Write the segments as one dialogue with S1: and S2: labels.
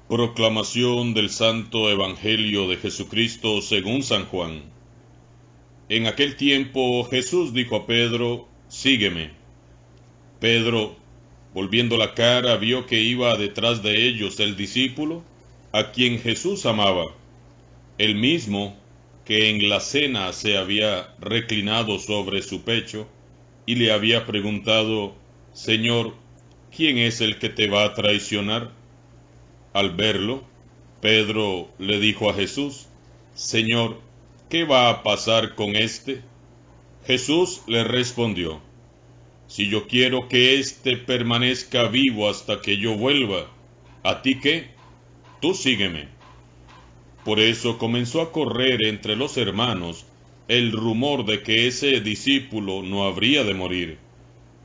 S1: Proclamación del Santo Evangelio de Jesucristo según San Juan. En aquel tiempo Jesús dijo a Pedro: Sígueme. Pedro, volviendo la cara, vio que iba detrás de ellos el discípulo, a quien Jesús amaba, el mismo que en la cena se había reclinado sobre su pecho y le había preguntado: Señor, ¿quién es el que te va a traicionar? Al verlo, Pedro le dijo a Jesús: Señor, ¿qué va a pasar con éste? Jesús le respondió: Si yo quiero que éste permanezca vivo hasta que yo vuelva, ¿a ti qué? Tú sígueme. Por eso comenzó a correr entre los hermanos el rumor de que ese discípulo no habría de morir.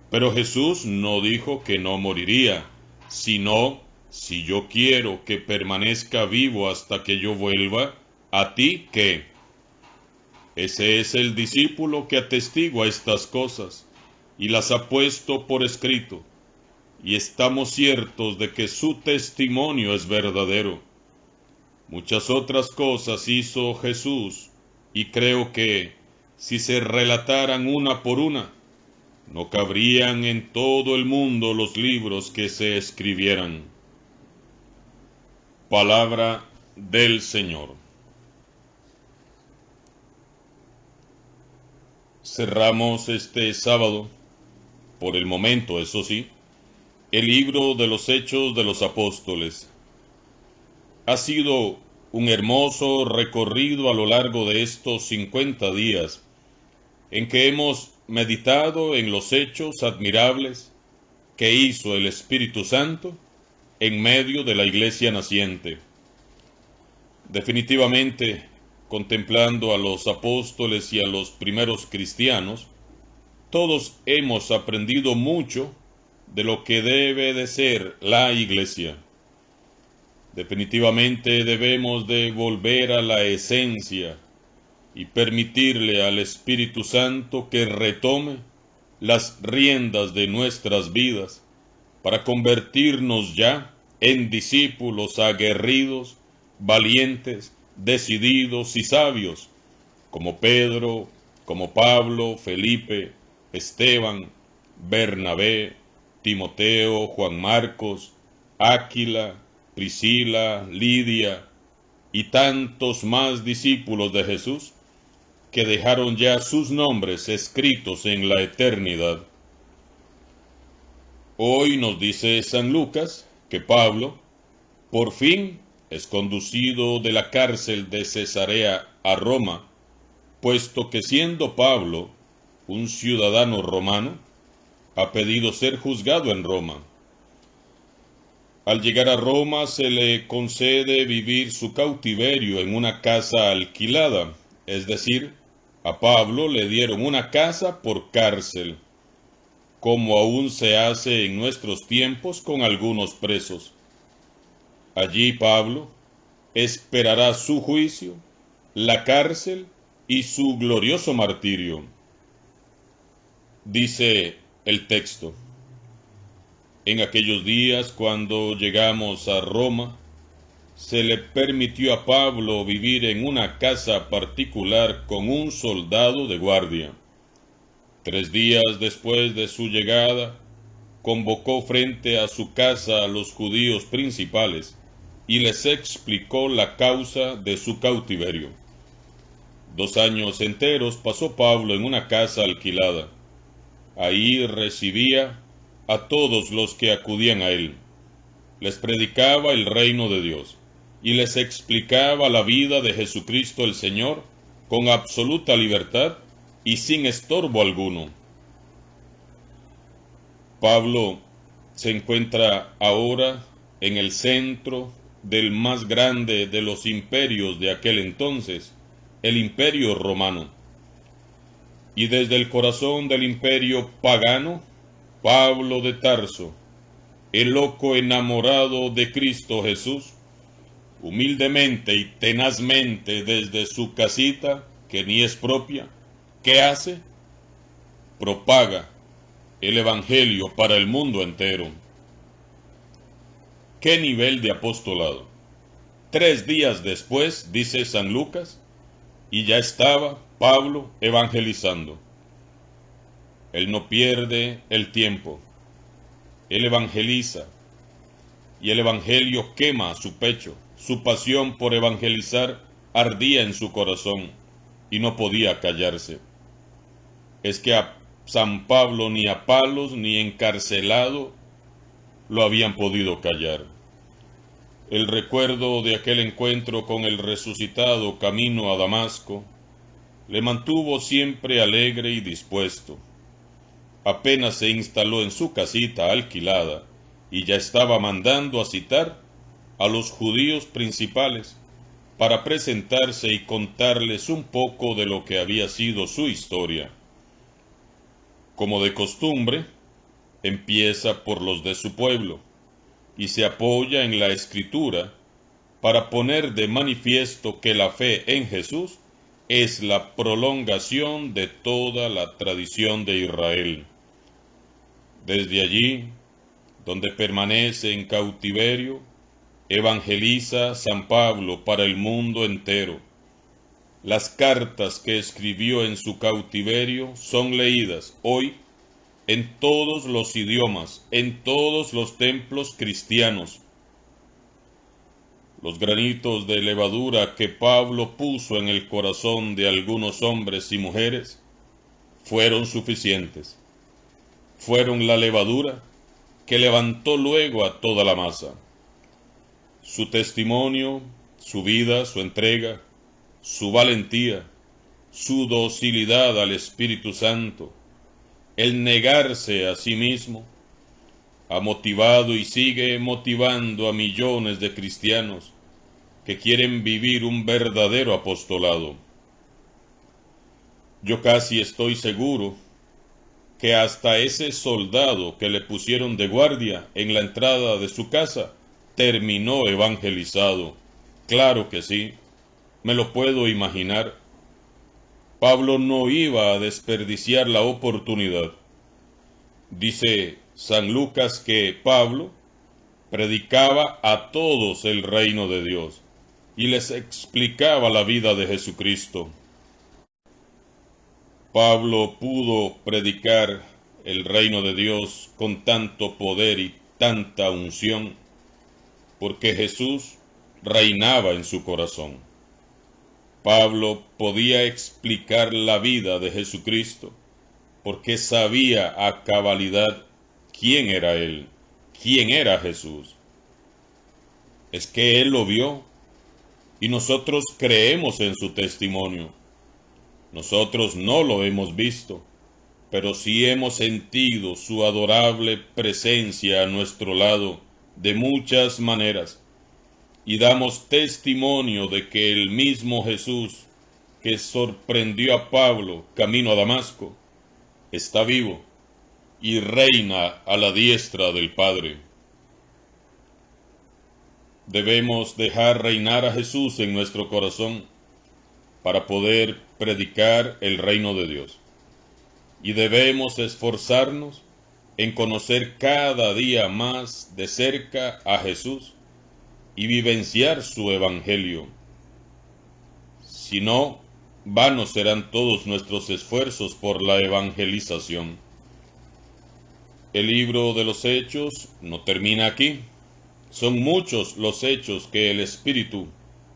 S1: Pero Jesús no dijo que no moriría, sino: si yo quiero que permanezca vivo hasta que yo vuelva, ¿a ti qué? Ese es el discípulo que atestigua estas cosas y las ha puesto por escrito, y estamos ciertos de que su testimonio es verdadero. Muchas otras cosas hizo Jesús, y creo que, si se relataran una por una, no cabrían en todo el mundo los libros que se escribieran. Palabra del Señor. Cerramos este sábado, por el momento eso sí, el libro de los Hechos de los Apóstoles. Ha sido un hermoso recorrido a lo largo de estos 50 días, en que hemos meditado en los hechos admirables que hizo el Espíritu Santo en medio de la iglesia naciente. Definitivamente, contemplando a los apóstoles y a los primeros cristianos, todos hemos aprendido mucho de lo que debe de ser la iglesia. Definitivamente debemos de volver a la esencia y permitirle al Espíritu Santo que retome las riendas de nuestras vidas para convertirnos ya en discípulos aguerridos, valientes, decididos y sabios, como Pedro, como Pablo, Felipe, Esteban, Bernabé, Timoteo, Juan Marcos, Áquila, Priscila, Lidia y tantos más discípulos de Jesús que dejaron ya sus nombres escritos en la eternidad. Hoy nos dice San Lucas que Pablo, por fin, es conducido de la cárcel de Cesarea a Roma, puesto que siendo Pablo un ciudadano romano, ha pedido ser juzgado en Roma. Al llegar a Roma se le concede vivir su cautiverio en una casa alquilada, es decir, a Pablo le dieron una casa por cárcel, como aún se hace en nuestros tiempos con algunos presos. Allí Pablo esperará su juicio, la cárcel y su glorioso martirio. Dice el texto: En aquellos días, cuando llegamos a Roma, se le permitió a Pablo vivir en una casa particular con un soldado de guardia. 3 días después de su llegada, convocó frente a su casa a los judíos principales y les explicó la causa de su cautiverio. 2 años enteros pasó Pablo en una casa alquilada. Ahí recibía a todos los que acudían a él. Les predicaba el reino de Dios y les explicaba la vida de Jesucristo el Señor con absoluta libertad y sin estorbo alguno. Pablo se encuentra ahora en el centro del más grande de los imperios de aquel entonces, el Imperio Romano. Y desde el corazón del imperio pagano, Pablo de Tarso, el loco enamorado de Cristo Jesús, humildemente y tenazmente desde su casita, que ni es propia, ¿qué hace? Propaga el Evangelio para el mundo entero. ¿Qué nivel de apostolado? 3 días después, dice San Lucas, y ya estaba Pablo evangelizando. Él no pierde el tiempo. Él evangeliza, y el evangelio quema su pecho. Su pasión por evangelizar ardía en su corazón, y no podía callarse. Es que a San Pablo ni a palos ni encarcelado lo habían podido callar. El recuerdo de aquel encuentro con el resucitado camino a Damasco le mantuvo siempre alegre y dispuesto. Apenas se instaló en su casita alquilada y ya estaba mandando a citar a los judíos principales para presentarse y contarles un poco de lo que había sido su historia. Como de costumbre, empieza por los de su pueblo y se apoya en la Escritura para poner de manifiesto que la fe en Jesús es la prolongación de toda la tradición de Israel. Desde allí, donde permanece en cautiverio, evangeliza San Pablo para el mundo entero. Las cartas que escribió en su cautiverio son leídas hoy en todos los idiomas, en todos los templos cristianos. Los granitos de levadura que Pablo puso en el corazón de algunos hombres y mujeres fueron suficientes. Fueron la levadura que levantó luego a toda la masa. Su testimonio, su vida, su entrega, su valentía, su docilidad al Espíritu Santo, el negarse a sí mismo, ha motivado y sigue motivando a millones de cristianos que quieren vivir un verdadero apostolado. Yo casi estoy seguro que hasta ese soldado que le pusieron de guardia en la entrada de su casa terminó evangelizado. Claro que sí, me lo puedo imaginar. Pablo no iba a desperdiciar la oportunidad. Dice San Lucas que Pablo predicaba a todos el reino de Dios y les explicaba la vida de Jesucristo. Pablo pudo predicar el reino de Dios con tanto poder y tanta unción porque Jesús reinaba en su corazón. Pablo podía explicar la vida de Jesucristo porque sabía a cabalidad quién era Él, quién era Jesús. Es que Él lo vio y nosotros creemos en su testimonio. Nosotros no lo hemos visto, pero sí hemos sentido su adorable presencia a nuestro lado de muchas maneras y damos testimonio de que el mismo Jesús que sorprendió a Pablo camino a Damasco está vivo y reina a la diestra del Padre. Debemos dejar reinar a Jesús en nuestro corazón para poder predicar el reino de Dios. Y debemos esforzarnos en conocer cada día más de cerca a Jesús y vivenciar su evangelio. Si no, vanos serán todos nuestros esfuerzos por la evangelización. El libro de los Hechos no termina aquí. Son muchos los hechos que el Espíritu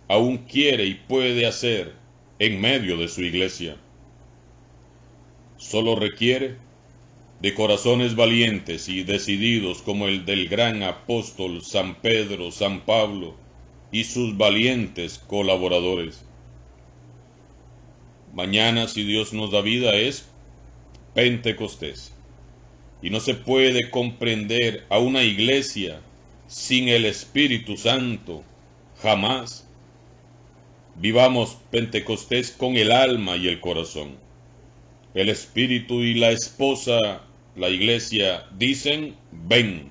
S1: aún quiere y puede hacer en medio de su iglesia. Solo requiere de corazones valientes y decididos como el del gran apóstol San Pedro, San Pablo y sus valientes colaboradores. Mañana, si Dios nos da vida, es Pentecostés. Y no se puede comprender a una iglesia sin el Espíritu Santo, jamás. Vivamos Pentecostés con el alma y el corazón. El Espíritu y la esposa, la iglesia, dicen, ven.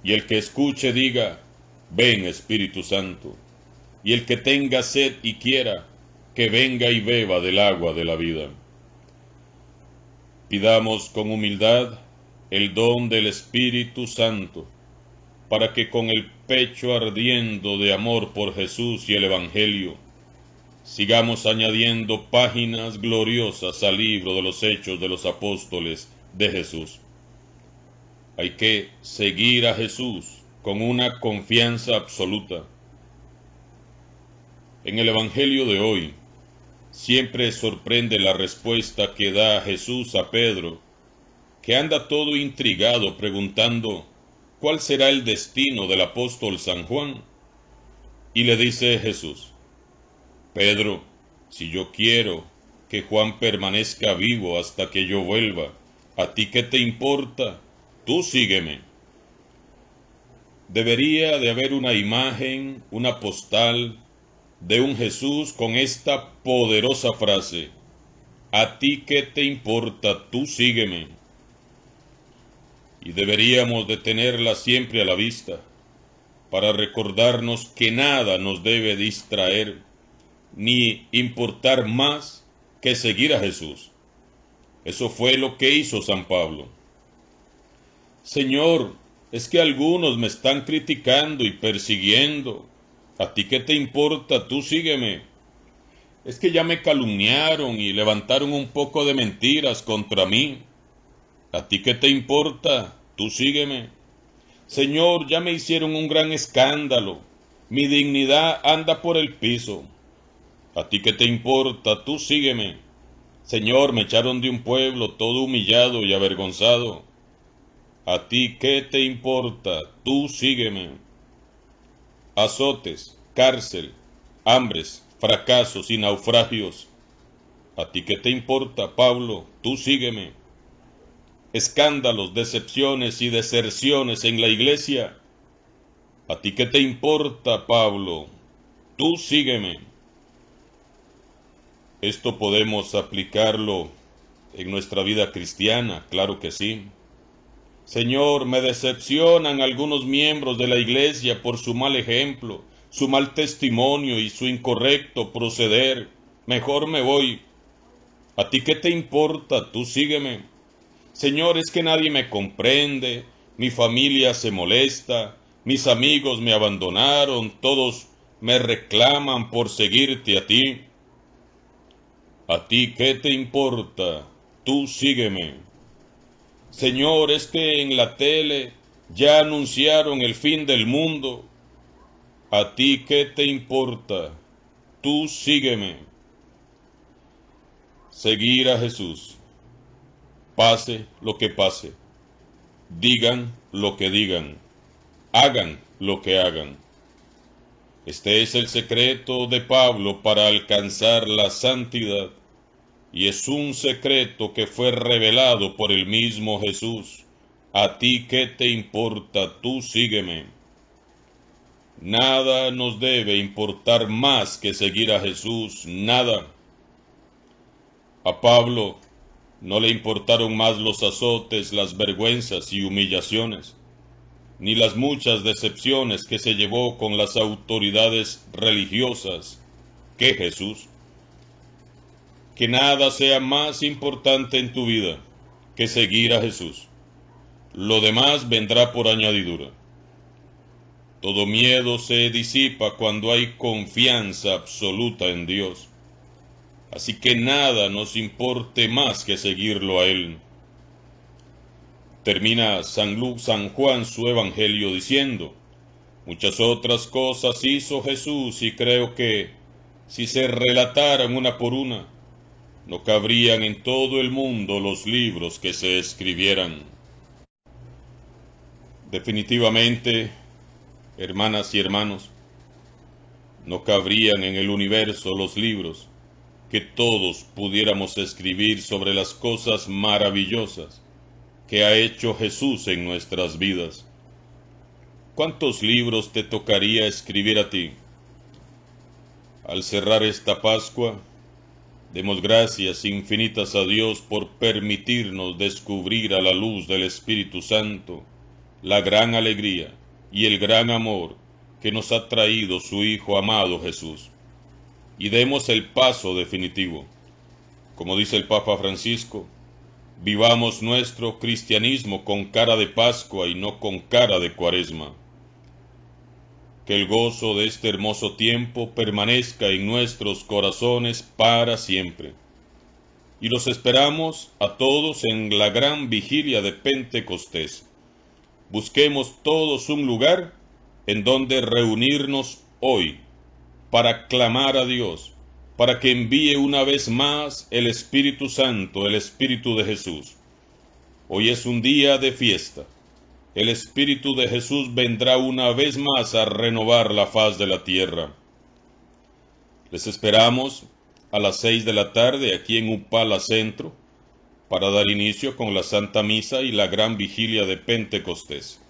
S1: Y el que escuche diga, ven Espíritu Santo. Y el que tenga sed y quiera, que venga y beba del agua de la vida. Pidamos con humildad el don del Espíritu Santo, para que con el pecho ardiendo de amor por Jesús y el Evangelio, sigamos añadiendo páginas gloriosas al libro de los Hechos de los Apóstoles de Jesús. Hay que seguir a Jesús con una confianza absoluta. En el Evangelio de hoy, siempre sorprende la respuesta que da Jesús a Pedro, que anda todo intrigado preguntando cuál será el destino del apóstol San Juan. Y le dice Jesús: Pedro, si yo quiero que Juan permanezca vivo hasta que yo vuelva, ¿a ti qué te importa? Tú sígueme. Debería de haber una imagen, una postal de un Jesús con esta poderosa frase: ¿a ti qué te importa? Tú sígueme. Y deberíamos de tenerla siempre a la vista, para recordarnos que nada nos debe distraer, ni importar más que seguir a Jesús. Eso fue lo que hizo San Pablo. Señor, es que algunos me están criticando y persiguiendo. ¿A ti qué te importa? Tú sígueme. Es que ya me calumniaron y levantaron un poco de mentiras contra mí. ¿A ti qué te importa? Tú sígueme. Señor, ya me hicieron un gran escándalo. Mi dignidad anda por el piso. ¿A ti qué te importa? Tú sígueme. Señor, me echaron de un pueblo todo humillado y avergonzado. ¿A ti qué te importa? Tú sígueme. Azotes, cárcel, hambres, fracasos y naufragios. ¿A ti qué te importa, Pablo? Tú sígueme. Escándalos, decepciones y deserciones en la iglesia. ¿A ti qué te importa, Pablo? Tú sígueme. Esto podemos aplicarlo en nuestra vida cristiana, claro que sí. Señor, me decepcionan algunos miembros de la iglesia por su mal ejemplo, su mal testimonio y su incorrecto proceder. Mejor me voy. ¿A ti qué te importa? Tú sígueme. Señor, es que nadie me comprende, mi familia se molesta, mis amigos me abandonaron, todos me reclaman por seguirte a ti. ¿A ti qué te importa? Tú sígueme. Señor, es que en la tele ya anunciaron el fin del mundo. ¿A ti qué te importa? Tú sígueme. Seguir a Jesús. Pase lo que pase. Digan lo que digan. Hagan lo que hagan. Este es el secreto de Pablo para alcanzar la santidad. Y es un secreto que fue revelado por el mismo Jesús. ¿A ti qué te importa? Tú sígueme. Nada nos debe importar más que seguir a Jesús, nada. A Pablo no le importaron más los azotes, las vergüenzas y humillaciones, ni las muchas decepciones que se llevó con las autoridades religiosas, que Jesús. Que nada sea más importante en tu vida que seguir a Jesús. Lo demás vendrá por añadidura. Todo miedo se disipa cuando hay confianza absoluta en Dios. Así que nada nos importe más que seguirlo a Él. Termina San Juan su evangelio diciendo: muchas otras cosas hizo Jesús y creo que, si se relataran una por una, no cabrían en todo el mundo los libros que se escribieran. Definitivamente, hermanas y hermanos, no cabrían en el universo los libros que todos pudiéramos escribir sobre las cosas maravillosas que ha hecho Jesús en nuestras vidas. ¿Cuántos libros te tocaría escribir a ti? Al cerrar esta Pascua, demos gracias infinitas a Dios por permitirnos descubrir a la luz del Espíritu Santo la gran alegría y el gran amor que nos ha traído su Hijo amado Jesús. Y demos el paso definitivo. Como dice el Papa Francisco, vivamos nuestro cristianismo con cara de Pascua y no con cara de Cuaresma. que el gozo de este hermoso tiempo permanezca en nuestros corazones para siempre. Y los esperamos a todos en la gran vigilia de Pentecostés. Busquemos todos un lugar en donde reunirnos hoy para clamar a Dios, para que envíe una vez más el Espíritu Santo, el Espíritu de Jesús. Hoy es un día de fiesta. El Espíritu de Jesús vendrá una vez más a renovar la faz de la tierra. Les esperamos a las 6 de la tarde aquí en Upala Centro para dar inicio con la Santa Misa y la gran vigilia de Pentecostés.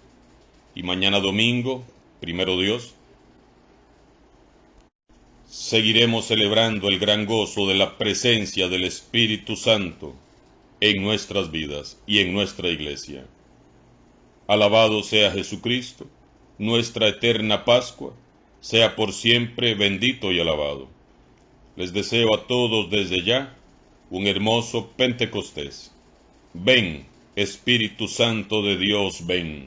S1: Y mañana domingo, primero Dios, seguiremos celebrando el gran gozo de la presencia del Espíritu Santo en nuestras vidas y en nuestra iglesia. Alabado sea Jesucristo, nuestra eterna Pascua, sea por siempre bendito y alabado. Les deseo a todos desde ya un hermoso Pentecostés. Ven, Espíritu Santo de Dios, ven.